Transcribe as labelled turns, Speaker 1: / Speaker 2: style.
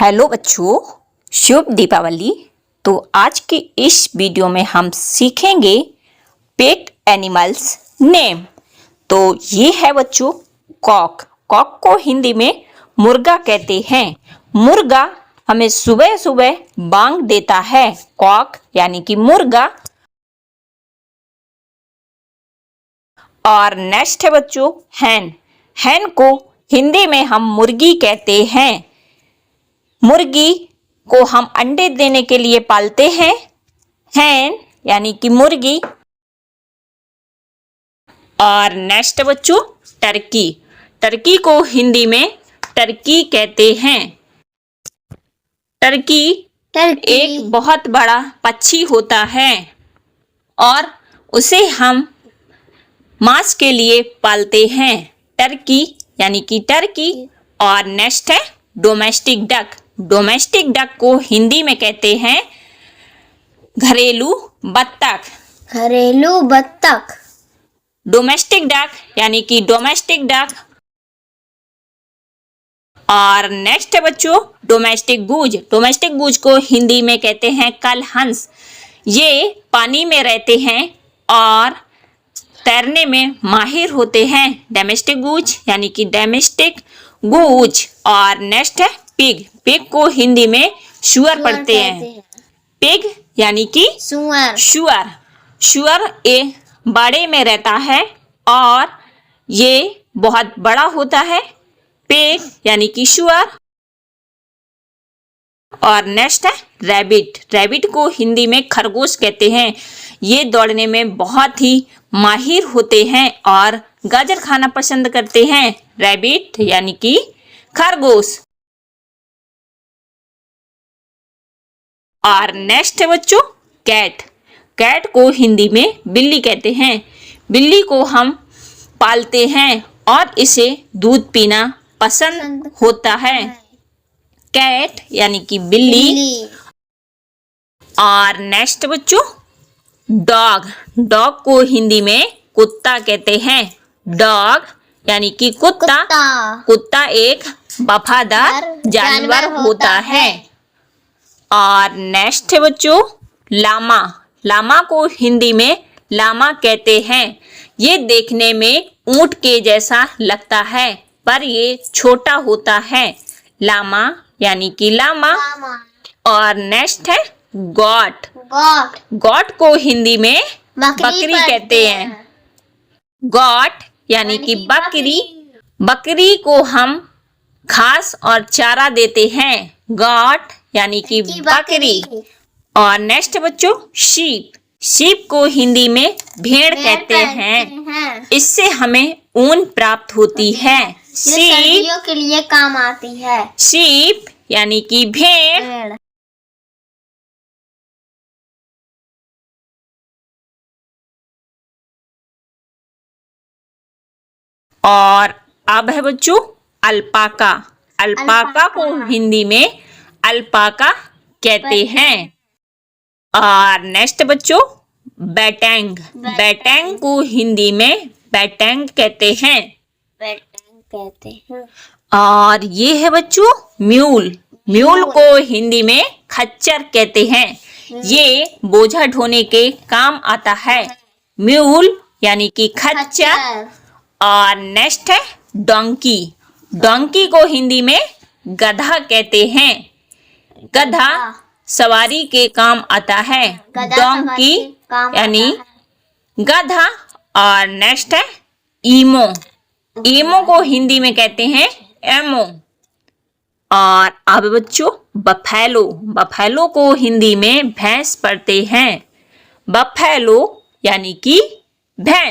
Speaker 1: Hello बच्चों, शुभ दीपावली। तो आज के इस वीडियो में हम सीखेंगे पेट एनिमल्स नेम। तो ये है बच्चों कॉक। कॉक को हिंदी में मुर्गा कहते हैं। मुर्गा हमें सुबह सुबह बांग देता है। कॉक यानी कि मुर्गा। और नेक्स्ट है बच्चों हैन। हैन को हिंदी में हम मुर्गी कहते हैं। मुर्गी को हम अंडे देने के लिए पालते हैं। हैन यानी कि मुर्गी। और नेक्स्ट बच्चों टर्की। टर्की को हिंदी में टर्की कहते हैं। टर्की एक बहुत बड़ा पक्षी होता है और उसे हम मांस के लिए पालते हैं। टर्की यानी कि टर्की। और नेक्स्ट है डोमेस्टिक डक। डोमेस्टिक डक को हिंदी में कहते हैं घरेलू बत्तख।
Speaker 2: घरेलू बत्तख।
Speaker 1: डोमेस्टिक डक यानी कि डोमेस्टिक डक। और नेक्स्ट है बच्चों डोमेस्टिक गूज। डोमेस्टिक गूज को हिंदी में कहते हैं कलहंस। ये पानी में रहते हैं और तैरने में माहिर होते हैं। डोमेस्टिक गूज यानी कि डोमेस्टिक गूज। और नेक्स्ट है पिग। पिग को हिंदी में सुअर पढ़ते हैं। पिग यानी कि
Speaker 2: सुअर।
Speaker 1: सुअर। सुअर एक बाड़े में रहता है और ये बहुत बड़ा होता है। पिग यानी कि सुअर। और नेक्स्ट है रैबिट। रैबिट को हिंदी में खरगोश कहते हैं। ये दौड़ने में बहुत ही माहिर होते हैं और गाजर खाना पसंद करते हैं। रैबिट यानी कि खरगोश। और नेक्स्ट है बच्चों कैट। कैट को हिंदी में बिल्ली कहते हैं। बिल्ली को हम पालते हैं और इसे दूध पीना पसंद होता है। कैट यानी कि बिल्ली। और नेक्स्ट बच्चों डॉग। डॉग को हिंदी में कुत्ता कहते हैं। डॉग यानी कि कुत्ता। कुत्ता एक वफादार जानवर होता है। और नेक्स्ट है बच्चों लामा। लामा को हिंदी में लामा कहते हैं। ये देखने में ऊंट के जैसा लगता है पर ये छोटा होता है। लामा यानी कि लामा। और नेक्स्ट है गॉट। गॉट को हिंदी में बकरी कहते हैं। गॉट यानी कि बकरी। बकरी को हम घास और चारा देते हैं। गॉट यानी कि बकरी। और नेक्स्ट बच्चों शीप। शीप को हिंदी में भेड़ कहते हैं। इससे हमें ऊन प्राप्त होती है।
Speaker 2: सर्दियों के लिए काम आती है।
Speaker 1: शीप यानी कि भेड़। और अब है बच्चों अल्पाका। अल्पाका को हिंदी में अल्पाका कहते हैं। और नेक्स्ट बच्चों बैटैंग। बैटैंग को हिंदी में बैटैंग कहते हैं। और ये है बच्चों म्यूल। म्यूल को हिंदी में खच्चर कहते हैं। ये बोझा ढोने के काम आता है। म्यूल यानी कि खच्चर। और नेक्स्ट है डोंकी। डोंकी को हिंदी में गधा कहते हैं। गधा सवारी के काम आता है। डोंकी यानी गधा। और नेक्स्ट है ईमो। ईमो को हिंदी में कहते हैं एमो। और अब बच्चों बफेलो। बफेलो को हिंदी में भैंस पढ़ते हैं। बफेलो यानी कि भैंस।